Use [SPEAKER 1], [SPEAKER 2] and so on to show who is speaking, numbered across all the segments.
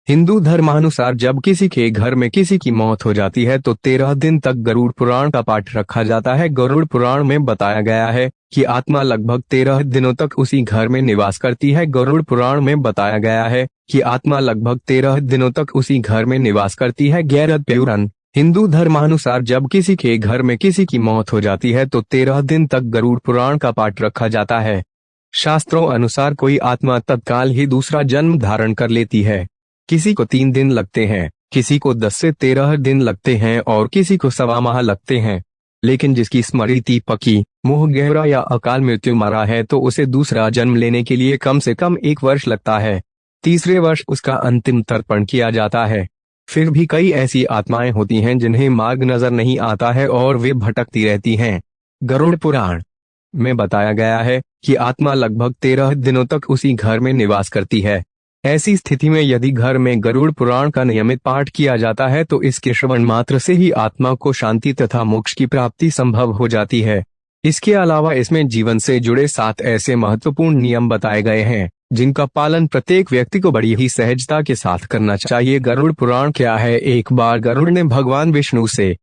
[SPEAKER 1] हिंदू धर्मानुसार जब किसी के घर में किसी की मौत हो जाती है तो 13 दिन तक गरुड़ पुराण का पाठ रखा जाता है। गरुड़ पुराण में बताया गया है कि आत्मा लगभग 13 दिनों तक उसी घर में निवास करती है। गरुड़ पुराण में बताया गया है कि आत्मा लगभग 13 दिनों तक उसी घर में निवास करती है। गैरत प्यूरन हिंदू धर्मानुसार जब किसी के घर में किसी की मौत हो जाती है तो 13 दिन तक गरुड़ पुराण का पाठ रखा जाता है। शास्त्रों अनुसार कोई आत्मा तत्काल ही दूसरा जन्म धारण कर लेती है। किसी को 3 दिन लगते हैं, किसी को 10 से 13 दिन लगते हैं और किसी को 1.25 माह लगते हैं। लेकिन जिसकी स्मृति पक्की, मुंह गहरा या अकाल मृत्यु मरा है तो उसे दूसरा जन्म लेने के लिए कम से कम 1 वर्ष लगता है। तीसरे वर्ष उसका अंतिम तर्पण किया जाता है। फिर भी कई ऐसी आत्माएं होती हैं जिन्हें मार्ग नजर नहीं आता है और वे भटकती रहती हैं। गरुड़ पुराण में बताया गया है कि आत्मा लगभग 13 दिनों तक उसी घर में निवास करती है। ऐसी स्थिति में यदि घर में गरुड़ पुराण का नियमित पाठ किया जाता है तो इसके श्रवण मात्र से ही आत्मा को शांति तथा मोक्ष की प्राप्ति संभव हो जाती है। इसके अलावा इसमें जीवन से जुड़े 7 ऐसे महत्वपूर्ण नियम बताए गए हैं जिनका पालन प्रत्येक व्यक्ति को बड़ी ही सहजता के साथ करना चाहिए। गरुड़ पुराण क्या है? एक बार गरुड़ ने भगवान विष्णु से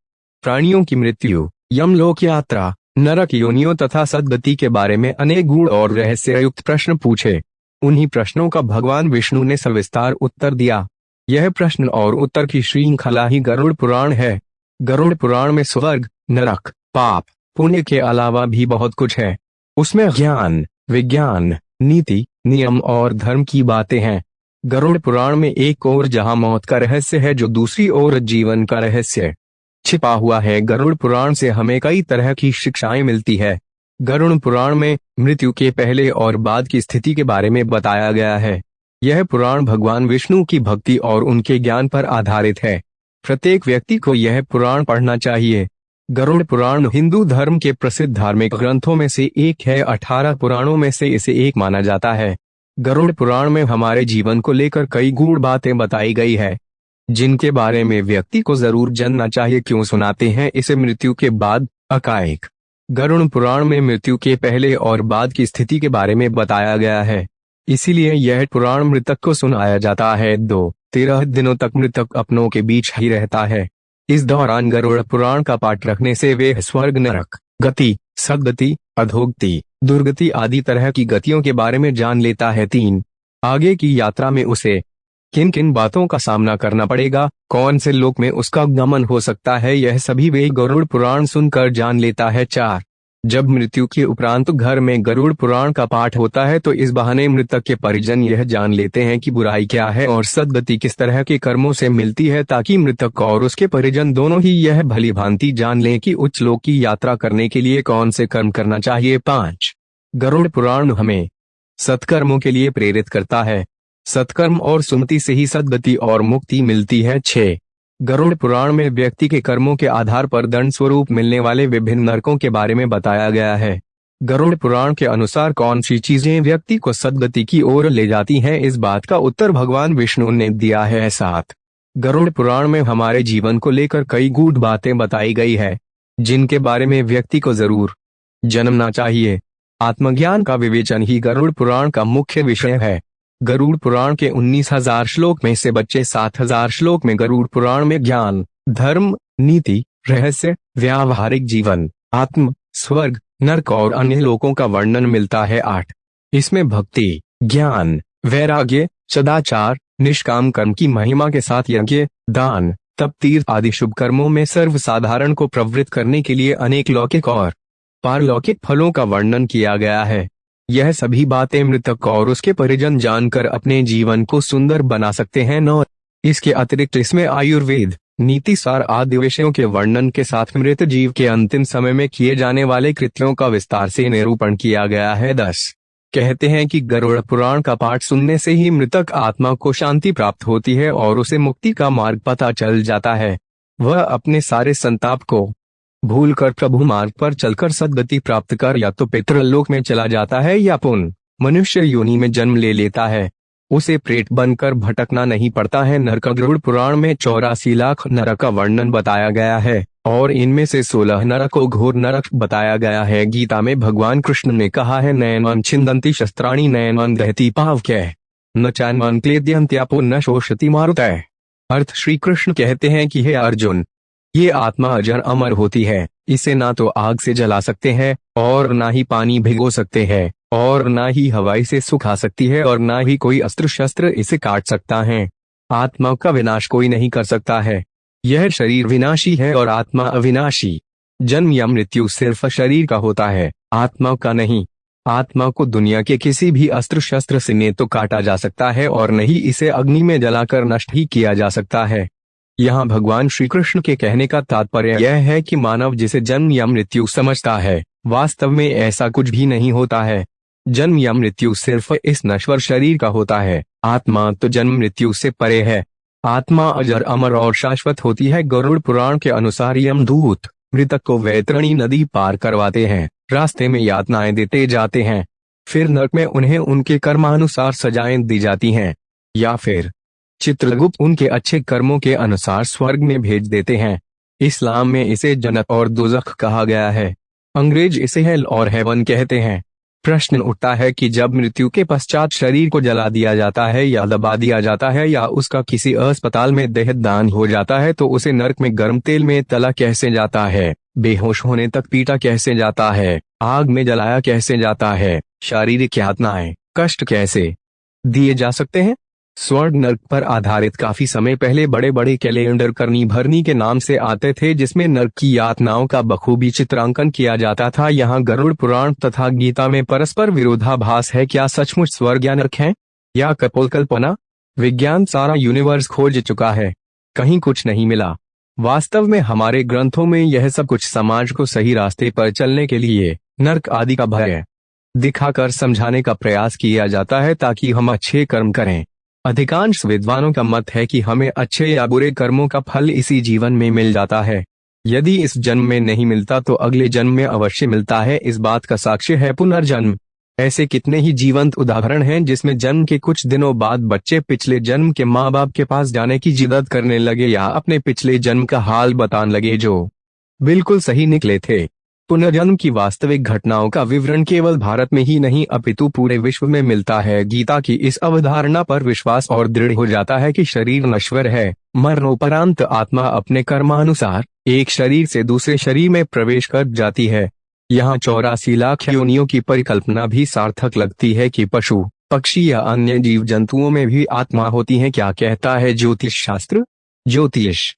[SPEAKER 1] प्राणियों की मृत्यु, यमलोक यात्रा, नरक योनियों तथा सद्गति के बारे में अनेक गूढ़ और रहस्ययुक्त प्रश्न पूछे। उन्हीं प्रश्नों का भगवान विष्णु ने सविस्तार उत्तर दिया। यह प्रश्न और उत्तर की श्रृंखला ही गरुड़ पुराण है। गरुड़ पुराण में स्वर्ग, नरक, पाप, पुण्य के अलावा भी बहुत कुछ है। उसमें ज्ञान, विज्ञान, नीति, नियम और धर्म की बातें हैं। गरुड़ पुराण में एक ओर जहां मौत का रहस्य है जो दूसरी ओर जीवन का रहस्य छिपा हुआ है। गरुड़ पुराण से हमें कई तरह की शिक्षाएं मिलती है। गरुड़ पुराण में मृत्यु के पहले और बाद की स्थिति के बारे में बताया गया है। यह पुराण भगवान विष्णु की भक्ति और उनके ज्ञान पर आधारित है। प्रत्येक व्यक्ति को यह पुराण पढ़ना चाहिए। गरुड़ पुराण हिंदू धर्म के प्रसिद्ध धार्मिक ग्रंथों में से एक है। 18 पुराणों में से इसे एक माना जाता है। गरुड़ पुराण में हमारे जीवन को लेकर कई गूढ़ बातें बताई गई है जिनके बारे में व्यक्ति को जरूर जानना चाहिए। क्यों सुनाते हैं इसे? मृत्यु के बाद अकाइक गरुड़ पुराण में मृत्यु के पहले और बाद की स्थिति के बारे में बताया गया है, इसीलिए यह पुराण मृतक को सुनाया जाता है। 13 दिनों तक मृतक अपनों के बीच ही रहता है। इस दौरान गरुड़ पुराण का पाठ रखने से वे स्वर्ग, नरक, गति, सद्गति, अधोगति, दुर्गति आदि तरह की गतियों के बारे में जान लेता है। 3 आगे की यात्रा में उसे किन किन बातों का सामना करना पड़ेगा, कौन से लोक में उसका गमन हो सकता है, यह सभी वे गरुड़ पुराण सुनकर जान लेता है। 4 जब मृत्यु के उपरांत घर में गरुड़ पुराण का पाठ होता है तो इस बहाने मृतक के परिजन यह जान लेते हैं कि बुराई क्या है और सद्गति किस तरह के कर्मों से मिलती है, ताकि मृतक और उसके परिजन दोनों ही यह भली भांति जान लें कि उच्च लोक की यात्रा करने के लिए कौन से कर्म करना चाहिए। 5 गरुड़ पुराण हमें सत्कर्मों के लिए प्रेरित करता है। सत्कर्म और सुमति से ही सद्गति और मुक्ति मिलती है। 6 गरुड़ पुराण में व्यक्ति के कर्मों के आधार पर दंड स्वरूप मिलने वाले विभिन्न नरकों के बारे में बताया गया है। गरुड़ पुराण के अनुसार कौन सी चीजें व्यक्ति को सद्गति की ओर ले जाती हैं, इस बात का उत्तर भगवान विष्णु ने दिया है। 7 गरुड़ पुराण में हमारे जीवन को लेकर कई गूढ़ बातें बताई गई है जिनके बारे में व्यक्ति को जरूर जानना चाहिए। आत्मज्ञान का विवेचन ही गरुड़ पुराण का मुख्य विषय है। गरुड़ पुराण के 19,000 श्लोक में से बचे 7,000 श्लोक में गरुड़ पुराण में ज्ञान, धर्म, नीति, रहस्य, व्यावहारिक जीवन, आत्म, स्वर्ग, नरक और अन्य लोकों का वर्णन मिलता है। 8 इसमें भक्ति, ज्ञान, वैराग्य, सदाचार, निष्काम कर्म की महिमा के साथ यज्ञ, दान, तप, तीर्थ आदि शुभ कर्मों में सर्वसाधारण को प्रवृत्त करने के लिए अनेक लौकिक और पारलौकिक फलों का वर्णन किया गया है। यह सभी बातें मृतक और उसके परिजन जानकर अपने जीवन को सुंदर बना सकते हैं। 9 इसके अतिरिक्त इसमें आयुर्वेद, नीति सार आदि विषयों के वर्णन के साथ मृत जीव के अंतिम समय में किए जाने वाले कृत्यों का विस्तार से निरूपण किया गया है। 10 कहते हैं कि गरुड़ पुराण का पाठ सुनने से ही मृतक आत्मा को शांति प्राप्त होती है और उसे मुक्ति का मार्ग पता चल जाता है। वह अपने सारे संताप को भूलकर प्रभु मार्ग पर चलकर सद्गति प्राप्त कर या तो पितृलोक में चला जाता है या पुनः मनुष्य योनि में जन्म ले लेता है। उसे प्रेत बनकर भटकना नहीं पड़ता है। नरक गरुड़ पुराण में 84 लाख नरक का वर्णन बताया गया है और इनमें से 16 नरक को घोर नरक बताया गया है। गीता में भगवान कृष्ण ने कहा है, नयनं छिन्दन्ति शस्त्राणि नयनं दहति पावकैः। न चान्मान क्लेद्यंत्यापो न शोषति मारुतः। अर्थ श्री कृष्ण कहते हैं कि हे अर्जुन, ये आत्मा अजर अमर होती है, इसे ना तो आग से जला सकते हैं और ना ही पानी भिगो सकते हैं और ना ही हवाई से सुखा सकती है और ना ही कोई अस्त्र शस्त्र इसे काट सकता है। आत्मा का विनाश कोई नहीं कर सकता है। यह शरीर विनाशी है और आत्मा अविनाशी। जन्म या मृत्यु सिर्फ शरीर का होता है, आत्मा का नहीं। आत्मा को दुनिया के किसी भी अस्त्र शस्त्र से न तो काटा जा सकता है और न ही इसे अग्नि में जलाकर नष्ट ही किया जा सकता है। यहाँ भगवान श्री कृष्ण के कहने का तात्पर्य यह है कि मानव जिसे जन्म या मृत्यु समझता है, वास्तव में ऐसा कुछ भी नहीं होता है। जन्म या मृत्यु सिर्फ इस नश्वर शरीर का होता है, आत्मा तो जन्म मृत्यु से परे है। आत्मा अजर अमर और शाश्वत होती है। गरुड़ पुराण के अनुसार यमदूत मृतक को वैतरणी नदी पार करवाते हैं, रास्ते में यातनाएं देते जाते हैं, फिर नरक में उन्हें उनके कर्मानुसार सजाएं दी जाती हैं, या फिर चित्रगुप्त उनके अच्छे कर्मों के अनुसार स्वर्ग में भेज देते हैं। इस्लाम में इसे जन्नत और दोज़ख कहा गया है। अंग्रेज इसे हेल और हेवन कहते हैं। प्रश्न उठता है कि जब मृत्यु के पश्चात शरीर को जला दिया जाता है या दबा दिया जाता है या उसका किसी अस्पताल में देहदान हो जाता है तो उसे नरक में गर्म तेल में तला कैसे जाता है, बेहोश होने तक पीटा कैसे जाता है, आग में जलाया कैसे जाता है, शारीरिक यातनाएं कष्ट कैसे दिए जा सकते हैं। स्वर्ग नरक पर आधारित काफी समय पहले बड़े बड़े कैलेंडर करनी भरनी के नाम से आते थे जिसमें नरक की यातनाओं का बखूबी चित्रांकन किया जाता था। यहाँ गरुड़ पुराण तथा गीता में परस्पर विरोधाभास है। क्या सचमुच स्वर्ग या नरक है या कपोलकल्पना? विज्ञान सारा यूनिवर्स खोज चुका है, कहीं कुछ नहीं मिला। वास्तव में हमारे ग्रंथों में यह सब कुछ समाज को सही रास्ते पर चलने के लिए नरक आदि का भय दिखाकर समझाने का प्रयास किया जाता है ताकि हम अच्छे कर्म करें। अधिकांश विद्वानों का मत है कि हमें अच्छे या बुरे कर्मों का फल इसी जीवन में मिल जाता है। यदि इस जन्म में नहीं मिलता तो अगले जन्म में अवश्य मिलता है। इस बात का साक्ष्य है पुनर्जन्म। ऐसे कितने ही जीवंत उदाहरण हैं जिसमें जन्म के कुछ दिनों बाद बच्चे पिछले जन्म के माँ बाप के पास जाने की जिद्द करने लगे या अपने पिछले जन्म का हाल बताने लगे जो बिल्कुल सही निकले थे। पुनर्जन्म की वास्तविक घटनाओं का विवरण केवल भारत में ही नहीं अपितु पूरे विश्व में मिलता है। गीता की इस अवधारणा पर विश्वास और दृढ़ हो जाता है कि शरीर नश्वर है, मरणोपरांत आत्मा अपने कर्मानुसार एक शरीर से दूसरे शरीर में प्रवेश कर जाती है। यहाँ 84 लाख योनियों की परिकल्पना भी सार्थक लगती है कि पशु पक्षी या अन्य जीव जंतुओं में भी आत्मा होती है। क्या कहता है ज्योतिष शास्त्र? ज्योतिष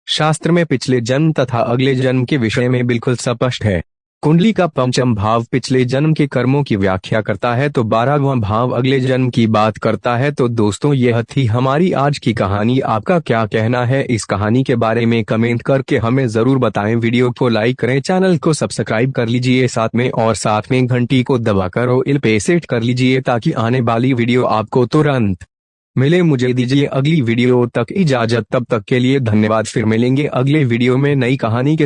[SPEAKER 1] शास्त्र में पिछले जन्म तथा अगले जन्म के विषय में बिल्कुल स्पष्ट है। कुंडली का पंचम भाव पिछले जन्म के कर्मों की व्याख्या करता है तो 12वां भाव अगले जन्म की बात करता है। तो दोस्तों, यह थी हमारी आज की कहानी। आपका क्या कहना है इस कहानी के बारे में कमेंट करके हमें जरूर बताएं। वीडियो को लाइक करें, चैनल को सब्सक्राइब कर लीजिए साथ में घंटी को दबाकर ऑल पे सेट कर लीजिए ताकि आने वाली वीडियो आपको तुरंत मिले। मुझे दीजिए अगली वीडियो तक इजाजत, तब तक के लिए धन्यवाद। फिर मिलेंगे अगले वीडियो में नई कहानी के